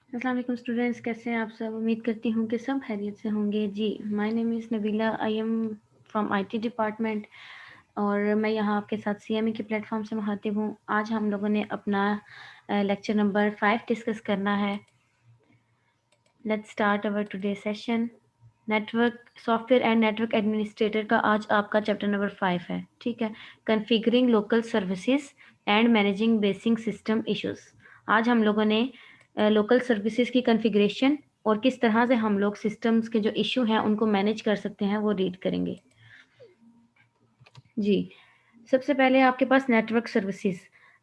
अस्सलाम वालेकुम स्टूडेंट्स, कैसे हैं आप सब। उम्मीद करती हूँ कि सब खैरियत से होंगे। जी, my name is Nabila, I am from IT department और मैं यहाँ आपके साथ सीएमई के प्लेटफॉर्म से मुखातिब हूँ। आज हम लोगों ने अपना लेक्चर नंबर 5 डिस्कस करना है। Let's start our today session. Network software and network administrator का आज आपका चैप्टर नंबर 5 है। ठीक है, configuring local services and managing basic system issues. आज हम लोगों ने लोकल सर्विसेज की कॉन्फ़िगरेशन और किस तरह से हम लोग सिस्टम्स के जो इशू हैं उनको मैनेज कर सकते हैं वो रीड करेंगे। जी, सबसे पहले आपके पास network services.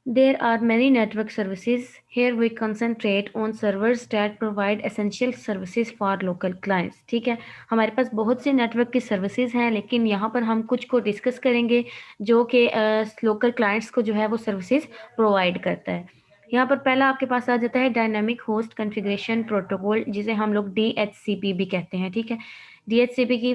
There are many network services. Here we concentrate on servers that provide essential services for local clients. ठीक है, हमारे पास बहुत से नेटवर्क की सर्विसेज हैं, लेकिन यहाँ पर हम कुछ को डिस्कस करेंगे जो कि लोकल क्लाइंट्स को जो है वो सर्विसेज प्रोवाइड करता है। यहाँ पर पहला आपके पास आ जाता है डायनामिक होस्ट कॉन्फ़िगरेशन प्रोटोकॉल, जिसे हम लोग DHCP भी कहते हैं। ठीक है, DHCP की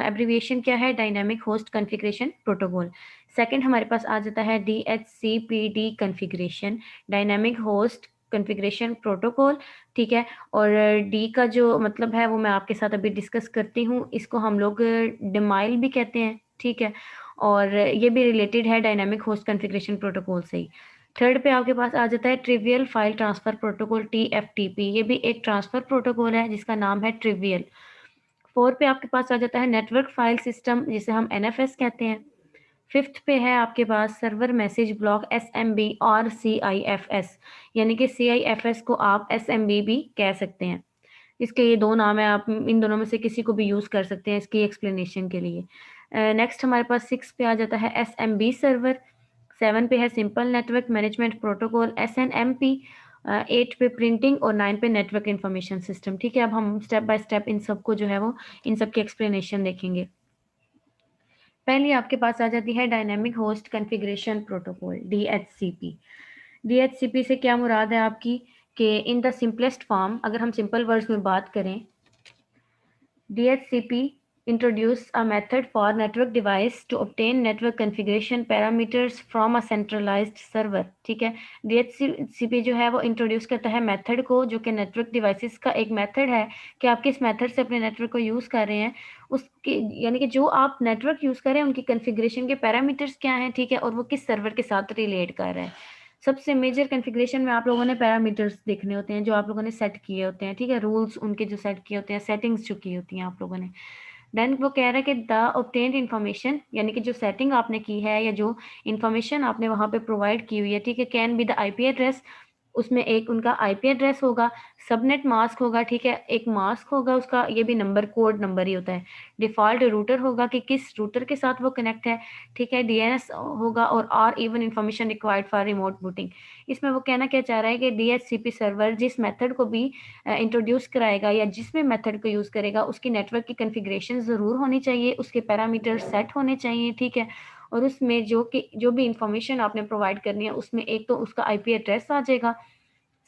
एब्रीविएशन क्या है? Dynamic host configuration protocol. Second हमारे पास आ जाता है DHCPD configuration, dynamic host configuration protocol. ठीक है, और डी का जो मतलब है वो मैं आपके साथ अभी डिस्कस करती हूँ। इसको हम लोग डिमाइल भी कहते हैं। ठीक है, और ये भी रिलेटेड है डायनामिक होस्ट कॉन्फ़िगरेशन प्रोटोकॉल से ही। थर्ड पे आपके पास आ जाता है trivial file transfer protocol, TFTP। ये भी एक ट्रांसफर प्रोटोकॉल है जिसका नाम है ट्रिवियल। 4 पे आपके पास आ जाता है नेटवर्क फाइल सिस्टम, जिसे हम NFS कहते हैं। 5th पे है आपके पास सर्वर मैसेज ब्लॉक, SMB और CIFS, यानी कि CIFS को आप SMB भी कह सकते हैं। इसके ये 2 नाम हैं, आप इन दोनों में से किसी को भी यूज़ कर सकते हैं इसकी एक्सप्लेनेशन के लिए। नेक्स्ट हमारे पास 6 पे आ जाता है SMB सर्वर। 7 पे है simple network management protocol, SNMP। 8 पे प्रिंटिंग और 9 पे नेटवर्क इन्फॉर्मेशन सिस्टम। ठीक है, अब हम स्टेप बाय स्टेप इन सबको जो है वो इन सब की एक्सप्लेनेशन देखेंगे। पहली आपके पास आ जाती है dynamic host configuration protocol, DHCP। DHCP से क्या मुराद है आपकी कि इन द सिंपलेस्ट फॉर्म, अगर हम सिंपल वर्ड्स में बात करें, DHCP introduce a method for network device to obtain network configuration parameters from a centralized server। ठीक है, DHCP जो है वो इंट्रोड्यूस करता है मेथड को, जो कि नेटवर्क डिवाइसेस का एक मेथड है कि आप किस मेथड से अपने नेटवर्क को यूज़ कर रहे हैं, उसकी यानी कि जो आप नेटवर्क यूज़ कर रहे हैं उनकी कॉन्फ़िगरेशन के पैरामीटर्स क्या हैं। ठीक है, और वो किस सर्वर के साथ रिलेट कर रहा है। सबसे मेजर कॉन्फ़िगरेशन में आप लोगों ने पैरामीटर्स देखने होते हैं जो आप लोगों ने सेट किए होते हैं। ठीक है, रूल्स उनके जो सेट किए होते हैं, सेटिंग्स जो की होती हैं आप लोगों ने। देन वो कह रहा है कि द ऑब्टेन्ड इन्फॉर्मेशन, यानी कि जो सेटिंग आपने की है या जो इन्फॉर्मेशन आपने वहाँ पे प्रोवाइड की हुई है, ठीक है, can be the IP address. उसमें एक उनका आईपी एड्रेस होगा, सबनेट मास्क होगा। ठीक है, एक मास्क होगा उसका, ये भी नंबर कोड नंबर ही होता है। डिफ़ॉल्ट रूटर होगा कि किस रूटर के साथ वो कनेक्ट है। ठीक है, डीएनएस होगा और or even information required for remote booting. इसमें वो कहना क्या चाह रहा है कि डीएचसीपी सर्वर जिस मेथड को भी इंट्रोड्यूस कराएगा या जिस भी मेथड को यूज़ करेगा, उसकी नेटवर्क की कॉन्फ़िगरेशन ज़रूर होनी चाहिए, उसके पैरामीटर सेट होने चाहिए। ठीक है, और उसमें जो भी इंफॉर्मेशन आपने प्रोवाइड करनी है उसमें एक तो उसका आईपी एड्रेस आ जाएगा,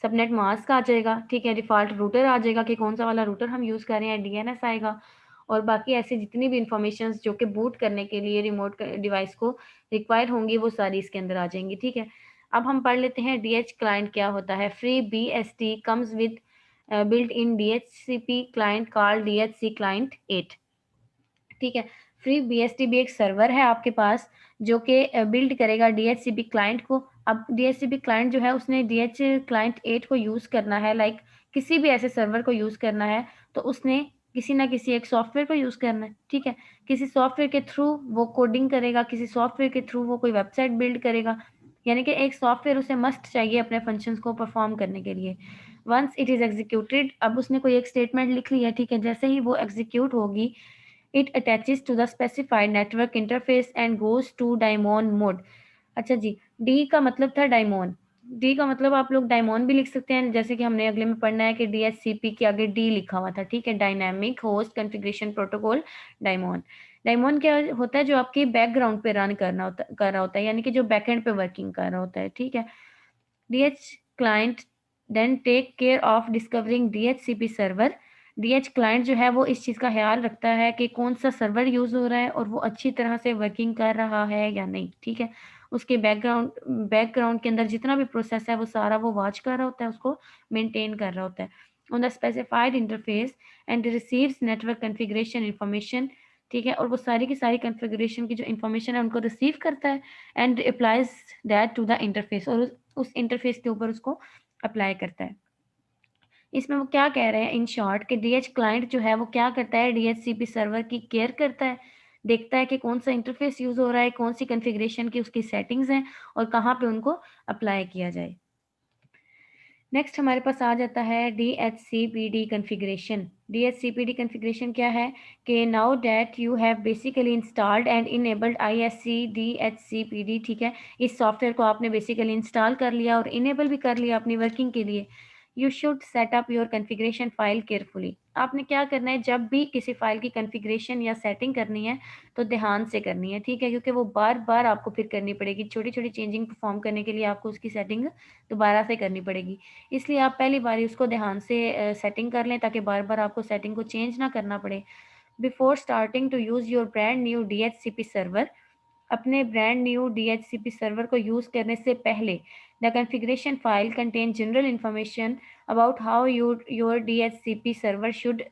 सबनेट मास्क आ जाएगा। ठीक है, डिफ़ॉल्ट रूटर आ जाएगा कि कौन सा वाला रूटर हम यूज़ कर रहे हैं, डीएनएस आएगा, और बाकी ऐसी जितनी भी इंफॉर्मेशंस जो कि बूट करने के लिए रिमोट डिवाइस को रिक्वायर होंगी वो सारी इसके अंदर आ जाएंगी। ठीक है, अब हम पढ़ लेते हैं डीएच क्लाइंट क्या होता है। Free BST comes with built in DHCP client called DHC client 8। ठीक है, फ्री बीएसटी भी एक सर्वर है आपके पास जो कि बिल्ड करेगा डीएचसीपी क्लाइंट को। अब डीएचसीपी क्लाइंट जो है उसने डीएच क्लाइंट 8 को यूज़ करना है, लाइक किसी भी ऐसे सर्वर को यूज़ करना है तो उसने किसी ना किसी एक सॉफ्टवेयर को यूज़ करना है। ठीक है, किसी सॉफ्टवेयर के थ्रू वो कोडिंग करेगा, किसी सॉफ्टवेयर के थ्रू वो कोई वेबसाइट बिल्ड करेगा, यानी कि एक सॉफ्टवेयर उसे मस्ट चाहिए अपने फंक्शंस को परफॉर्म करने के लिए। वंस इट इज़ एग्जीक्यूटेड, अब उसने कोई एक स्टेटमेंट लिख ली है। ठीक है, जैसे ही वो एग्जीक्यूट होगी, it attaches to the specified network interface and goes to daemon mode। अच्छा जी, डी का मतलब था डायमोन। डी का मतलब आप लोग डायमोन भी लिख सकते हैं, जैसे कि हमने अगले में पढ़ना है कि डीएचसीपी के आगे डी लिखा हुआ था। ठीक है, dynamic host configuration protocol, Daemon. Daemon क्या होता है? जो आपकी बैकग्राउंड पे रन कर रहा होता है, यानी कि जो बैकएंड पे वर्किंग कर रहा होता है। ठीक है, DH client then take care of discovering DHCP server. DH client जो है वो इस चीज़ का ख्याल रखता है कि कौन सा सर्वर यूज़ हो रहा है और वो अच्छी तरह से वर्किंग कर रहा है या नहीं। ठीक है, उसके बैकग्राउंड के अंदर जितना भी प्रोसेस है वो सारा वो वॉच कर रहा होता है, उसको मेंटेन कर रहा होता है on the specified interface and receives network configuration information, ठीक है। और वो सारी की सारी कॉन्फ़िगरेशन की जो इंफॉर्मेशन है उनको रिसीव करता है and applies that to the interface, और उस इंटरफेस के ऊपर उसको अप्लाई करता है। इसमें वो क्या कह रहे हैं इन शॉर्ट कि डीएच क्लाइंट जो है वो क्या करता है, डीएचसीपी सर्वर की केयर करता है, देखता है कि कौन सा इंटरफेस यूज हो रहा है, कौन सी कॉन्फ़िगरेशन की उसकी सेटिंग्स हैं और कहाँ पे उनको अप्लाई किया जाए। नेक्स्ट हमारे पास आ जाता है DHCPD कॉन्फ़िगरेशन। DHCPD कॉन्फ़िगरेशन क्या है कि now that you have basically installed and enabled ISC DHCPD, ठीक है। इस सॉफ्टवेयर को आपने बेसिकली इंस्टॉल कर लिया और इनेबल भी कर लिया अपनी वर्किंग के लिए। You should set up your configuration file carefully. आपने क्या करना है, जब भी किसी फाइल की कॉन्फ़िगरेशन या सेटिंग करनी है तो ध्यान से करनी है, ठीक है, क्योंकि वो बार बार आपको फिर करनी पड़ेगी। छोटी छोटी चेंजिंग परफॉर्म करने के लिए आपको उसकी सेटिंग दोबारा से करनी पड़ेगी। इसलिए आप पहली बारी उसको ध्यान से सेटिंग कर लें ताकि बार बार आपको सेटिंग को चेंज ना करना पड़े। Before starting to use your brand new DHCP server, अपने ब्रांड न्यू DHCP सर्वर को यूज़ करने से पहले the configuration file contain general information about how your DHCP server should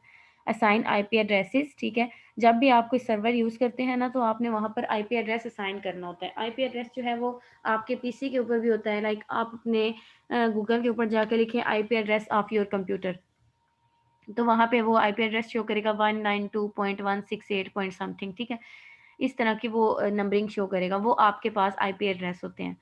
assign IP addresses, ठीक है। जब भी आप कोई सर्वर यूज़ करते हैं ना तो आपने वहाँ पर IP एड्रेस असाइन करना होता है। IP एड्रेस जो है वो आपके PC के ऊपर भी होता है, लाइक आप अपने गूगल के ऊपर जाके लिखें IP address of your computer, तो वहाँ पे वो IP एड्रेस शो करेगा 192.168 पॉइंट समथिंग, ठीक है। इस तरह की वो नंबरिंग शो करेगा, वो आपके पास IP एड्रेस होते हैं।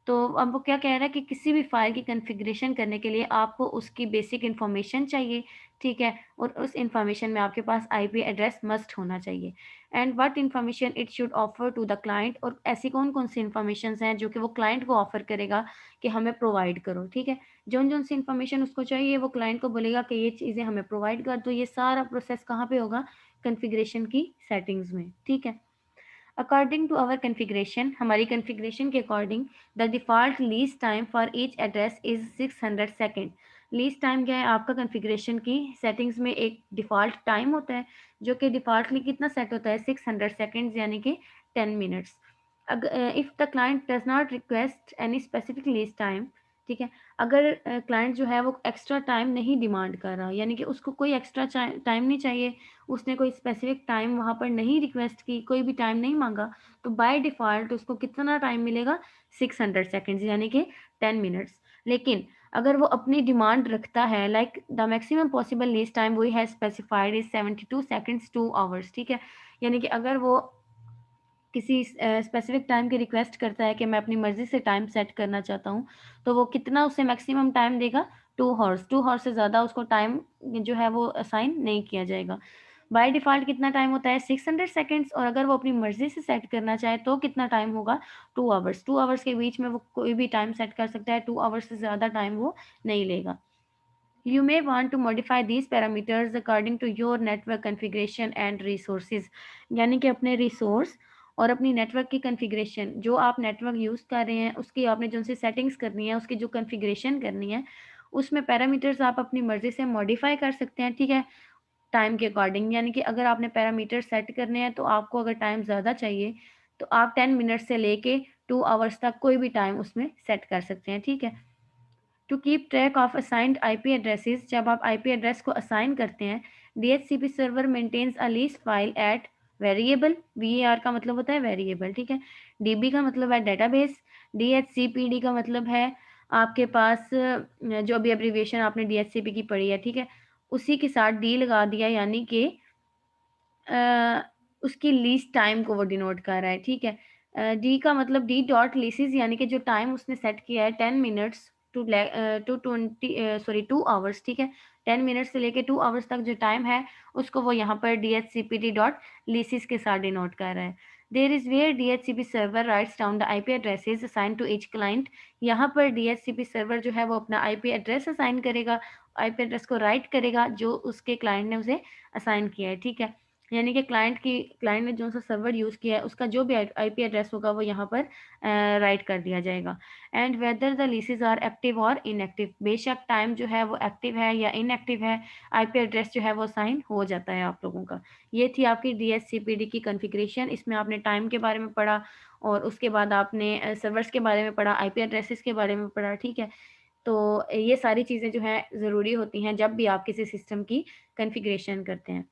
तो अब वो क्या कह रहा है कि किसी भी फाइल की कॉन्फ़िगरेशन करने के लिए आपको उसकी बेसिक इन्फॉर्मेशन चाहिए, ठीक है, और उस इन्फॉर्मेशन में आपके पास IP एड्रेस मस्ट होना चाहिए। And what information it should offer to the client, और ऐसी कौन-कौन सी इन्फॉर्मेशंस हैं जो कि वो क्लाइंट को ऑफर करेगा कि हमें प्रोवाइड करो, ठीक है। जौन-जौन सी इन्फॉर्मेशन उसको चाहिए वो क्लाइंट को बोलेगा कि ये चीज़ें हमें प्रोवाइड कर दो। ये सारा प्रोसेस कहाँ पे होगा, कॉन्फ़िगरेशन की सेटिंग्स में, ठीक है। अकॉर्डिंग टू आवर कॉन्फ़िगरेशन, हमारी कॉन्फ़िगरेशन के according the default lease time for each address is 600 second. Lease time क्या है, आपका कॉन्फ़िगरेशन की सेटिंग्स में एक डिफ़ॉल्ट टाइम होता है जो कि डिफ़ॉल्टली कितना सेट होता है, 600 सेकंड्स यानी कि 10 minutes. If the client does not request any specific lease time, ठीक है, अगर क्लाइंट जो है वो एक्स्ट्रा टाइम नहीं डिमांड कर रहा, यानी कि उसको कोई एक्स्ट्रा टाइम नहीं चाहिए, उसने कोई स्पेसिफिक टाइम वहाँ पर नहीं रिक्वेस्ट की, कोई भी टाइम नहीं मांगा, तो बाय डिफ़ॉल्ट उसको कितना टाइम मिलेगा, 600 सेकंड्स यानी कि 10 मिनट्स। लेकिन अगर वो अपनी डिमांड रखता है, like the maximum possible lease time we have specified is 72 seconds 2 hours, ठीक है। यानी कि अगर वो किसी स्पेसिफिक टाइम की रिक्वेस्ट करता है कि मैं अपनी मर्ज़ी से टाइम सेट करना चाहता हूँ, तो वो कितना उसे मैक्सिमम टाइम देगा, 2 हॉर्स। 2 हॉर्स से ज़्यादा उसको टाइम जो है वो असाइन नहीं किया जाएगा। बाय डिफ़ॉल्ट कितना टाइम होता है, 600 सेकंड्स, और अगर वो अपनी मर्ज़ी से सेट करना चाहे तो कितना टाइम होगा, 2 आवर्स। 2 आवर्स के बीच में वो कोई भी टाइम सेट कर सकता है, 2 आवर्स से ज़्यादा टाइम वो नहीं लेगा। You may want to modify these parameters according to your network configuration and resources, यानी कि अपने रिसोर्स और अपनी नेटवर्क की कॉन्फ़िगरेशन, जो आप नेटवर्क यूज़ कर रहे हैं उसकी आपने जो सी सेटिंग्स करनी है, उसकी जो कॉन्फ़िगरेशन करनी है, उसमें पैरामीटर्स आप अपनी मर्ज़ी से मॉडिफ़ाई कर सकते हैं, ठीक है, टाइम के अकॉर्डिंग। यानी कि अगर आपने पैरामीटर सेट करने हैं तो आपको अगर टाइम ज़्यादा चाहिए तो आप 10 मिनट से लेके 2 आवर्स तक कोई भी टाइम उसमें सेट कर सकते हैं, ठीक है। To keep track of assigned IP addresses, जब आप IP एड्रेस को असाइन करते हैं, DHCP server maintains a list file at variable, VAR का मतलब होता है वेरिएबल, ठीक है। DB का मतलब है डेटाबेस, DHCPD का मतलब है आपके पास जो अभी एब्रीविएशन आपने DHCP की पढ़ी है, ठीक है, उसी के साथ D लगा दिया, यानी कि अ, उसकी लीज़ टाइम को वो डिनोट कर रहा है, ठीक है। डी का मतलब डी डॉट लीसेस, यानी कि जो टाइम उसने सेट किया है 10 मिनट्स टू 2 आवर्स, ठीक है। 10 मिनट्स से लेके 2 आवर्स तक जो टाइम है उसको वो यहाँ पर DHCPD डॉट लीसेस के साथ डिनोट कर रहा है। There is where DHCP server writes down the IP addresses assign to each client. यहाँ पर DHCP सर्वर जो है वो अपना IP एड्रेस असाइन करेगा, IP एड्रेस को राइट करेगा जो उसके क्लाइंट ने उसे असाइन किया है, ठीक है। यानी कि क्लाइंट ने जो सा सर्वर यूज़ किया है उसका जो भी IP एड्रेस होगा वो यहाँ पर राइट कर दिया जाएगा। And whether the leases are active और इनएक्टिव, बेशक टाइम जो है वो एक्टिव है या इनएक्टिव है, IP एड्रेस जो है वो साइन हो जाता है आप लोगों का। ये थी आपकी DHCPD की कॉन्फ़िगरेशन। इसमें आपने टाइम के बारे में पढ़ा और उसके बाद आपने सर्वर्स के बारे में पढ़ा, आईपी एड्रेसेस के बारे में पढ़ा, ठीक है। तो ये सारी चीज़ें जो हैं ज़रूरी होती हैं जब भी आप किसी सिस्टम की कॉन्फ़िगरेशन करते हैं।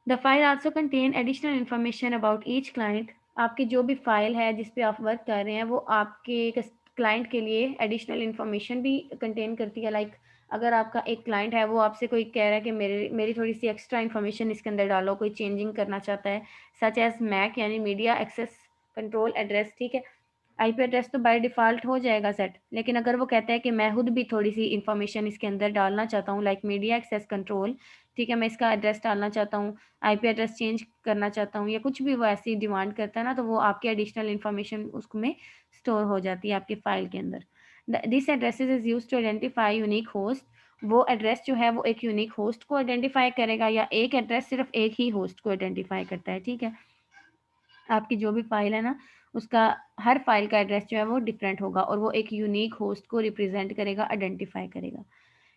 The file also contain additional information about each client. आपकी जो भी फाइल है जिस पे आप वर्क कर रहे हैं वो आपके क्लाइंट के लिए एडिशनल इन्फॉर्मेशन भी कंटेन करती है। लाइक अगर आपका एक क्लाइंट है वो आपसे कोई कह रहा है कि मेरे मेरी थोड़ी सी एक्स्ट्रा इन्फॉर्मेशन इसके अंदर डालो, कोई चेंजिंग करना चाहता है, सच एज मैक यानी मीडिया एक्सेस कंट्रोल एड्रेस, ठीक है। आईपी एड्रेस तो बाय डिफ़ॉल्ट हो जाएगा सेट, लेकिन अगर वो कहता है कि मैं खुद भी थोड़ी-सी इन्फॉर्मेशन इसके अंदर डालना चाहता हूँ लाइक मीडिया एक्सेस कंट्रोल, ठीक है, मैं इसका एड्रेस डालना चाहता हूँ, आईपी एड्रेस चेंज करना चाहता हूँ या कुछ भी वो ऐसी डिमांड करता है ना, तो वो आपकी एडिशनल इन्फॉर्मेशन उसमें स्टोर हो जाती है आपकी फ़ाइल के अंदर। This addresses is used to identify unique host. वो एड्रेस जो है वो एक यूनिक होस्ट को आइडेंटिफाई करेगा या एक एड्रेस सिर्फ़ एक ही होस्ट को आइडेंटिफाई करता है, ठीक है। आपकी जो भी फ़ाइल है ना, उसका हर फ़ाइल का एड्रेस जो है वो डिफरेंट होगा और वो एक यूनिक होस्ट को रिप्रेज़ेंट करेगा, आइडेंटिफ़ाई करेगा।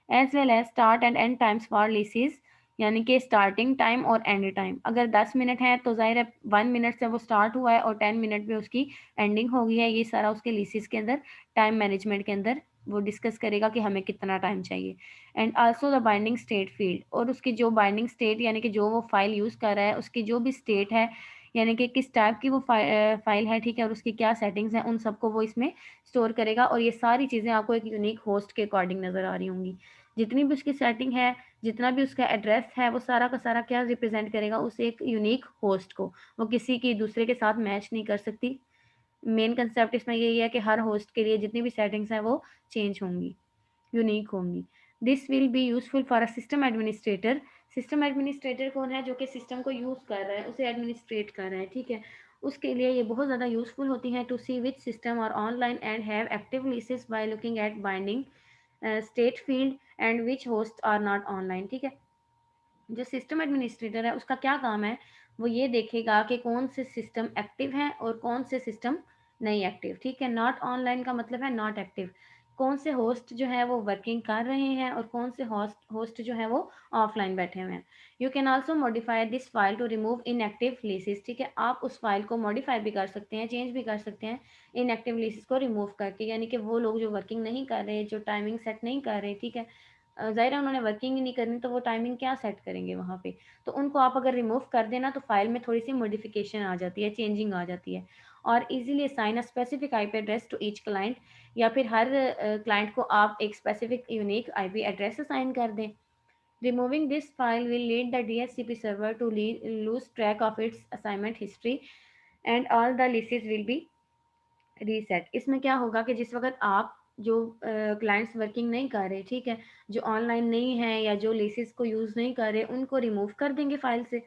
As well as start and end times for leases, यानी कि स्टार्टिंग टाइम और एंड टाइम। अगर 10 मिनट है तो ज़ाहिर है 1 मिनट से वो स्टार्ट हुआ है और 10 मिनट पे उसकी एंडिंग हो गई है। ये सारा उसके लीसेस के अंदर टाइम मैनेजमेंट के अंदर वो डिस्कस करेगा कि हमें कितना टाइम चाहिए। And also the binding state field, और उसकी जो बाइंडिंग स्टेट यानी कि जो वो फ़ाइल यूज़ कर रहा है उसकी जो भी स्टेट है, यानी कि किस टाइप की वो फ़ाइल है, ठीक है, और उसकी क्या सेटिंग्स हैं, उन सबको वो इसमें स्टोर करेगा। और ये सारी चीज़ें आपको एक यूनिक होस्ट के अकॉर्डिंग नज़र आ रही होंगी। जितनी भी उसकी सेटिंग है, जितना भी उसका एड्रेस है, वो सारा का सारा क्या रिप्रेज़ेंट करेगा, उस एक यूनिक होस्ट को। वो किसी की दूसरे के साथ मैच नहीं कर सकती। मेन कांसेप्ट इसमें यही है कि हर होस्ट के लिए जितनी भी सेटिंग्स हैं वो चेंज होंगी, यूनिक होंगी। This will be useful for a system administrator. System administrator कौन है? जो कि सिस्टम को यूज़ कर रहा है, उसे एडमिनिस्ट्रेट कर रहा है, ठीक है। उसके लिए ये बहुत ज़्यादा यूज़फुल होती हैं to see which system are online and have active leases by looking at binding state field and which host are not online, ठीक है। जो सिस्टम एडमिनिस्ट्रेटर है उसका क्या काम है, वो ये देखेगा कि कौन से सिस्टम एक्टिव हैं और कौन से सिस्टम नहीं एक्टिव, ठीक है। नॉट ऑनलाइन का मतलब है नॉट एक्टिव, कौन से होस्ट जो है वो वर्किंग कर रहे हैं और कौन से होस्ट होस्ट जो है वो ऑफलाइन बैठे हुए हैं। You can also modify this file to remove inactive leases, ठीक है। आप उस फाइल को मॉडिफाई भी कर सकते हैं, चेंज भी कर सकते हैं इनएक्टिव लीसेस को रिमूव करके, यानी कि वो लोग जो वर्किंग नहीं कर रहे, जो टाइमिंग सेट नहीं कर रहे, ठीक है। ज़ाहिर है उन्होंने वर्किंग ही नहीं करनी तो वो टाइमिंग क्या सेट करेंगे वहाँ पे। तो उनको आप अगर रिमूव कर देना तो फाइल में थोड़ी-सी मॉडिफिकेशन आ जाती है, चेंजिंग आ जाती है। और easily assign a specific IP address to each client, या फिर हर क्लाइंट को आप एक specific unique IP address assign कर दें। Removing this file will lead the DHCP server to lose track of its assignment history and all the leases will be reset. इसमें क्या होगा कि जिस वक़्त आप जो क्लाइंट्स वर्किंग नहीं कर रहे, ठीक है, जो ऑनलाइन नहीं है या जो लीसेस को यूज़ नहीं कर रहे, उनको रिमूव कर देंगे फ़ाइल से।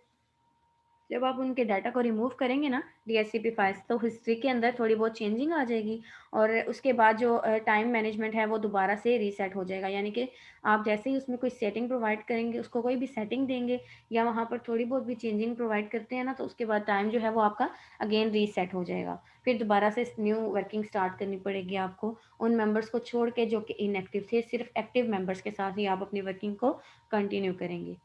जब आप उनके डाटा को रिमूव करेंगे ना डीएचसीपी फाइल्स, तो हिस्ट्री के अंदर थोड़ी बहुत चेंजिंग आ जाएगी और उसके बाद जो टाइम मैनेजमेंट है वो दोबारा से रीसेट हो जाएगा। यानी कि आप जैसे ही उसमें कोई सेटिंग प्रोवाइड करेंगे, उसको कोई भी सेटिंग देंगे या वहाँ पर थोड़ी बहुत भी चेंजिंग प्रोवाइड करते हैं ना, तो उसके बाद टाइम जो है वो आपका अगेन रीसेट हो जाएगा। फिर दोबारा से न्यू वर्किंग स्टार्ट करनी पड़ेगी आपको, उन मेंबर्स को छोड़ के जो कि इनएक्टिव थे, सिर्फ एक्टिव मेंबर्स के साथ ही आप अपनी वर्किंग को कंटिन्यू करेंगे।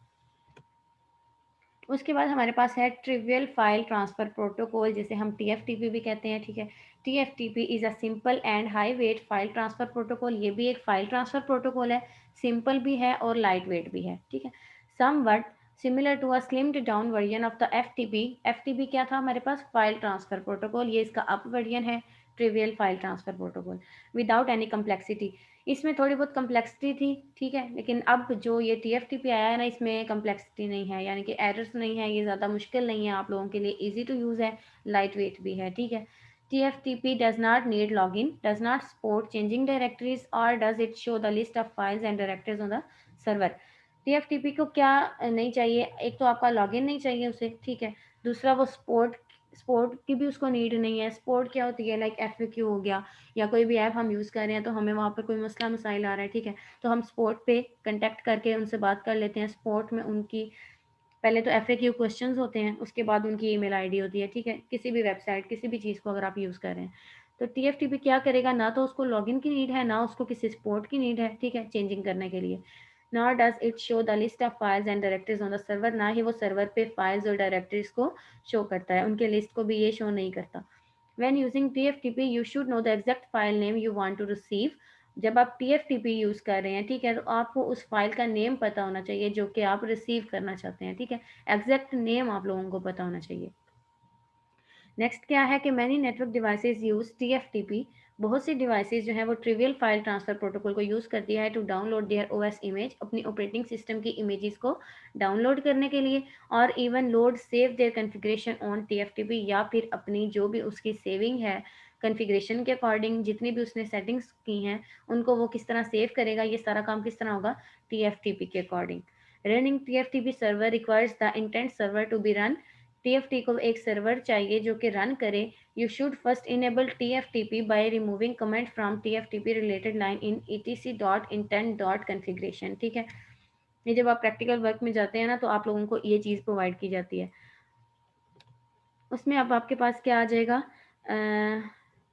उसके बाद हमारे पास है ट्रिवियल फाइल ट्रांसफ़र प्रोटोकॉल, जिसे हम टीएफटीपी भी कहते हैं, ठीक है। TFTP is a simple and high weight file transfer protocol. ये भी एक फाइल ट्रांसफ़र प्रोटोकॉल है, सिंपल भी है और लाइट वेट भी है, ठीक है। Somewhat similar to a slimmed down version of the FTP. FTP क्या था हमारे पास? File transfer protocol. ये इसका अप वर्जन है, trivial file transfer protocol, without any complexity. इसमें थोड़ी बहुत कम्प्लेक्सिटी थी, ठीक है, लेकिन अब जो ये टीएफटीपी आया है ना, इसमें कम्प्लेक्सिटी नहीं है, यानी कि एरर्स नहीं है, ये ज़्यादा मुश्किल नहीं है, आप लोगों के लिए ईजी टू यूज़ है, लाइट वेट भी है, ठीक है। TFTP does not need login, does not support changing directories और does it show the list of files and directories on the server. TFTP को क्या नहीं चाहिए? एक तो आपका लॉगिन नहीं चाहिए उसे, ठीक है। दूसरा वो सपोर्ट सपोर्ट की भी उसको नीड नहीं है। सपोर्ट क्या होती है? लाइक एफएक्यू हो गया, या कोई भी ऐप हम यूज़ कर रहे हैं तो हमें वहाँ पर कोई मसला मसाइल आ रहा है, ठीक है, तो हम सपोर्ट पे कॉन्टैक्ट करके उनसे बात कर लेते हैं। सपोर्ट में उनकी पहले तो एफएक्यू क्वेश्चंस होते हैं, उसके बाद उनकी ईमेल आईडी होती है, ठीक है। किसी भी वेबसाइट, किसी भी चीज़ को अगर आप यूज़ कर रहे हैं, तो टीएफटीपी क्या करेगा? ना तो उसको लॉगिन की नीड है, ना उसको किसी सपोर्ट की नीड है, ठीक है, चेंजिंग करने के लिए। Not does it show the list of files and directories on the server, ना ही वो सर्वर पे फाइल्स और डायरेक्टरीज को शो करता है, उनके लिस्ट को भी ये शो नहीं करता। When using TFTP, you should know the exact file name you want to receive. जब आप TFTP यूज कर रहे हैं, ठीक है, तो आपको उस फाइल का नेम पता होना चाहिए जो कि आप रिसीव करना चाहते हैं, ठीक है, एग्जैक्ट नेम आप लोगों को पता होना चाहिए। नेक्स्ट क्या है कि many network devices use TFTP। बहुत सी डिवाइसेज जो है वो ट्रिवियल फाइल ट्रांसफर प्रोटोकॉल को यूज करती है to download their OS image, अपनी ऑपरेटिंग सिस्टम की इमेजेस को डाउनलोड करने के लिए, और even load save their configuration on TFTP, या फिर अपनी जो भी उसकी सेविंग है कॉन्फ़िगरेशन के अकॉर्डिंग, जितनी भी उसने सेटिंग्स की हैं उनको वो किस तरह सेव करेगा, ये सारा काम किस तरह होगा, TFTP के according. Running TFTP server requires the intent server to be run. TFT को एक सर्वर चाहिए जो कि रन करे। You should first enable TFTP by removing comment from TFTP related line in etc.intent.configuration, ठीक है। ये जब आप प्रैक्टिकल वर्क में जाते हैं ना तो आप लोगों को ये चीज़ प्रोवाइड की जाती है। उसमें अब आपके पास क्या आ जाएगा,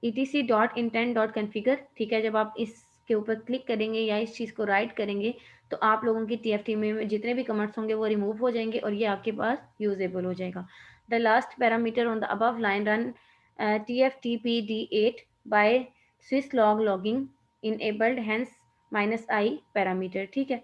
etc.intent.configure, ठीक है। जब आप इसके ऊपर क्लिक करेंगे या इस चीज़ को राइट करेंगे तो आप लोगों की TFT में जितने भी कमेंट्स होंगे वो रिमूव हो जाएंगे और ये आपके पास यूजेबल हो जाएगा। The last parameter on the above line run TFTPD8 by Swisslog logging enabled, hence -i parameter, ठीक है।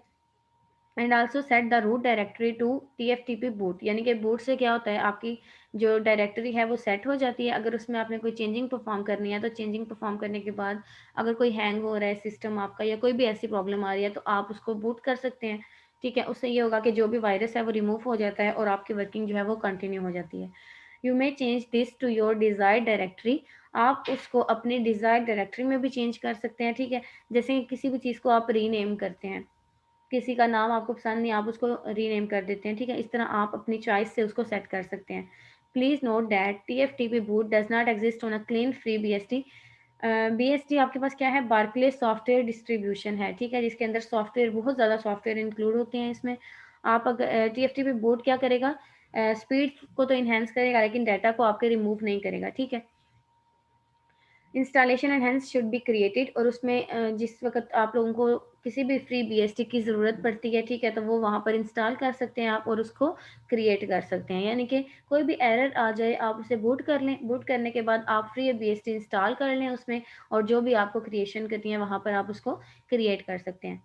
And also set the root directory to TFTP boot, यानी कि बूट से क्या होता है, आपकी जो डायरेक्टरी है वो सेट हो जाती है। अगर उसमें आपने कोई चेंजिंग परफॉर्म करनी है तो चेंजिंग परफॉर्म करने के बाद अगर कोई हैंग हो रहा है सिस्टम आपका या कोई भी ऐसी प्रॉब्लम आ रही है तो आप उसको बूट कर सकते हैं, ठीक है। उससे ये होगा कि जो भी वायरस है वो रिमूव हो जाता है और आपकी वर्किंग जो है वो कंटिन्यू हो जाती है। You may change this to your desired directory, आप उसको अपने डिज़ायर्ड डायरेक्टरी में भी चेंज कर सकते हैं, ठीक है। जैसे किसी भी चीज़ को आप रीनेम करते हैं, किसी का नाम आपको पसंद नहीं, आप उसको रीनेम कर देते हैं, ठीक है। इस तरह आप अपनी चॉइस से उसको सेट कर सकते हैं। Please note that TFTP boot does not exist on a clean free BSD। BSD आपके पास क्या है, बार्कले सॉफ्टवेयर डिस्ट्रीब्यूशन है, ठीक है, जिसके अंदर सॉफ्टवेयर, बहुत ज़्यादा सॉफ्टवेयर इंक्लूड होते हैं इसमें। आप अगर TFTP बूट क्या करेगा, स्पीड को तो इन्हेंस करेगा लेकिन डाटा को आपके रिमूव नहीं करेगा, ठीक है। Installation and hence should be created, और उसमें जिस वक्त आप लोगों को किसी भी फ्री BSD की ज़रूरत पड़ती है, ठीक है, तो वो वहाँ पर इंस्टॉल कर सकते हैं आप और उसको क्रिएट कर सकते हैं। यानी कि कोई भी एरर आ जाए आप उसे बूट कर लें, बूट करने के बाद आप फ्री BSD इंस्टॉल कर लें उसमें, और जो भी आपको क्रिएशन करनी है वहाँ पर आप उसको क्रिएट कर सकते हैं।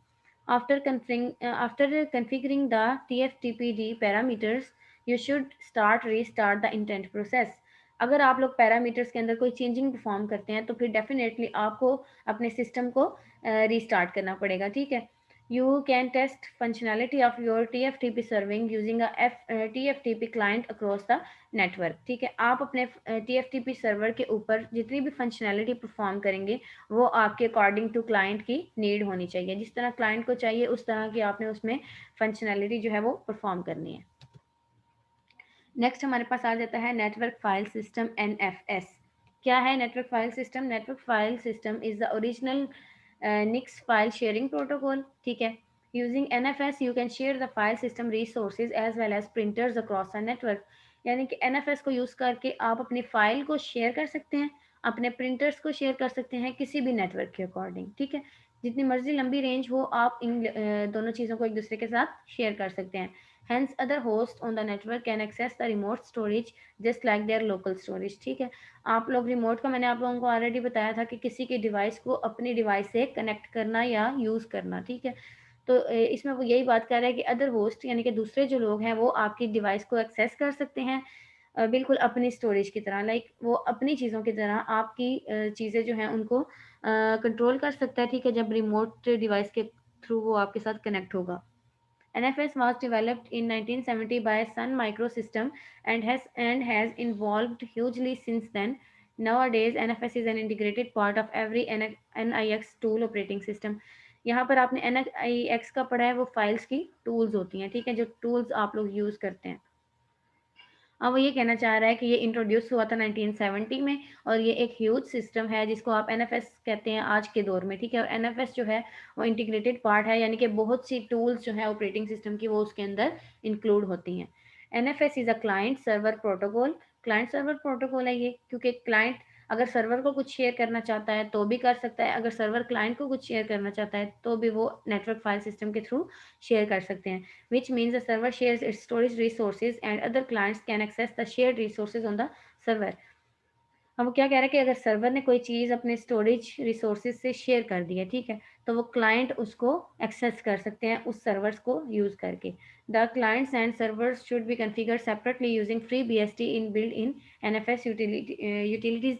After configuring the TFTPD parameters, you should start restart the intent process. अगर आप लोग पैरामीटर्स के अंदर कोई चेंजिंग परफॉर्म करते हैं तो फिर डेफिनेटली आपको अपने सिस्टम को रीस्टार्ट करना पड़ेगा, ठीक है। You can test functionality of your TFTP serving using a TFTP client across the network, ठीक है। आप अपने TFTP सर्वर के ऊपर जितनी भी फंक्शनैलिटी परफॉर्म करेंगे वो आपके अकॉर्डिंग टू क्लाइंट की नीड होनी चाहिए, जिस तरह क्लाइंट को चाहिए उस तरह की आपने उसमें फंक्शनैलिटी जो है वो परफॉर्म करनी है। नेक्स्ट हमारे पास आ जाता है नेटवर्क फाइल सिस्टम, NFS। क्या है network file system? Network file system is the original nix file sharing protocol, ठीक है। Using NFS you can share the file system resources as well as printers across the network. यानी कि NFS को use करके आप अपनी file को share कर सकते हैं, अपने प्रिंटर्स को शेयर कर सकते हैं किसी भी नेटवर्क के अकॉर्डिंग, ठीक है। जितनी मर्जी लंबी रेंज हो आप इन दोनों चीज़ों को एक दूसरे के साथ शेयर कर सकते हैं। Hence, other hosts on the network can access the remote storage just like their local storage, ठीक है। आप लोग रिमोट का मैंने आप लोगों को ऑलरेडी बताया था कि किसी के डिवाइस को अपनी डिवाइस से कनेक्ट करना या यूज़ करना, ठीक है। तो इसमें वो यही बात कर रहा है कि अदर होस्ट यानी कि दूसरे जो लोग हैं वो आपकी डिवाइस को एक्सेस कर सकते हैं, बिल्कुल अपनी स्टोरेज की तरह, लाइक वो अपनी चीज़ों की तरह आपकी चीज़ें जो हैं उनको कंट्रोल कर सकता है, ठीक है, जब रिमोट डिवाइस के थ्रू वो आपके साथ कनेक्ट होगा। NFS was developed in 1970 by Sun Microsystem and has evolved hugely since then. Nowadays, NFS is an integrated part of every NIX tool operating system. यहाँ पर आपने NIX का पढ़ा है, वो फाइल्स की टूल्स होती हैं, ठीक है, जो टूल्स आप लोग यूज़ करते हैं। अब वो ये कहना चाह रहा है कि ये इंट्रोड्यूस हुआ था 1970 में और ये एक ह्यूज सिस्टम है जिसको आप NFS कहते हैं आज के दौर में, ठीक है। और NFS जो है वो इंटीग्रेटेड पार्ट है, यानी कि बहुत सी टूल्स जो है ऑपरेटिंग सिस्टम की वो उसके अंदर इंक्लूड होती हैं। NFS is a client server protocol. Client server protocol है ये, क्योंकि क्लाइंट अगर सर्वर को कुछ शेयर करना चाहता है तो भी कर सकता है, अगर सर्वर क्लाइंट को कुछ शेयर करना चाहता है तो भी वो नेटवर्क फाइल सिस्टम के थ्रू शेयर कर सकते हैं, which means the server shares its storage resources and other clients can access the shared resources on the server. हम क्या कह रहे हैं कि अगर सर्वर ने कोई चीज़ अपने स्टोरेज रिसोर्सेज से शेयर कर दी है, ठीक है, तो वो क्लाइंट उसको एक्सेस कर सकते हैं उस सर्वर्स को यूज़ करके। The clients and servers should be configure separately using free BST in build in NFS utilities.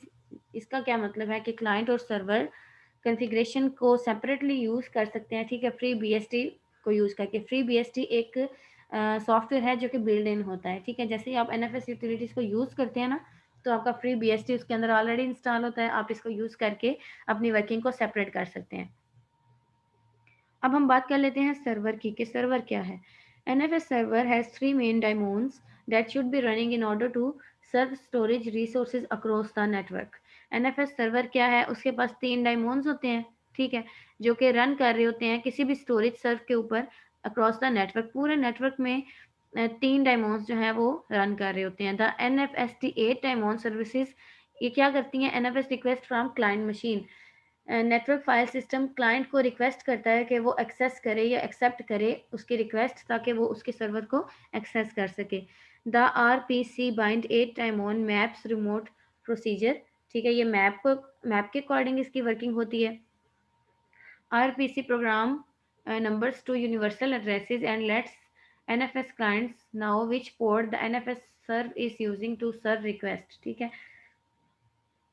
इसका क्या मतलब है कि क्लाइंट और सर्वर कॉन्फ़िगरेशन को सेपरेटली यूज़ कर सकते हैं, ठीक है, फ्री बीएसटी को यूज़ करके। फ्री बीएसटी एक सॉफ्टवेयर है जो कि बिल्ड इन होता है, ठीक है। जैसे ही आप एनएफएस यूटिलिटीज़ को यूज़ करते हैं ना, तो आपका फ्री बीएसटी उसके अंदर ऑलरेडी इंस्टॉल होता है, आप इसको यूज़ करके अपनी वर्किंग को सेपरेट कर सकते हैं। अब हम बात कर लेते हैं सर्वर की कि सर्वर क्या है। NFS server has three main daemons that should be running in order to serve storage resources across the network. NFS server क्या है, उसके पास तीन डायमोन्स होते हैं, ठीक है, जो कि रन कर रहे होते हैं किसी भी स्टोरेज सर्व के ऊपर अक्रॉस द नेटवर्क। पूरे नेटवर्क में तीन डायमोन्स जो हैं वो रन कर रहे होते हैं। द NFST 8 डायमोन सर्विसेज ये क्या करती हैं, NFS request from client machine. Network file system client को रिक्वेस्ट करता है कि वो एक्सेस करे या एक्सेप्ट करे उसकी रिक्वेस्ट, ताकि वो उसके सर्वर को एक्सेस कर सके। The RPC bind 8 time on maps remote procedure, ठीक है, ये मैप के अकॉर्डिंग इसकी वर्किंग होती है। RPC program numbers to universal addresses and lets NFS clients know which port the NFS server is using to serve request, ठीक है।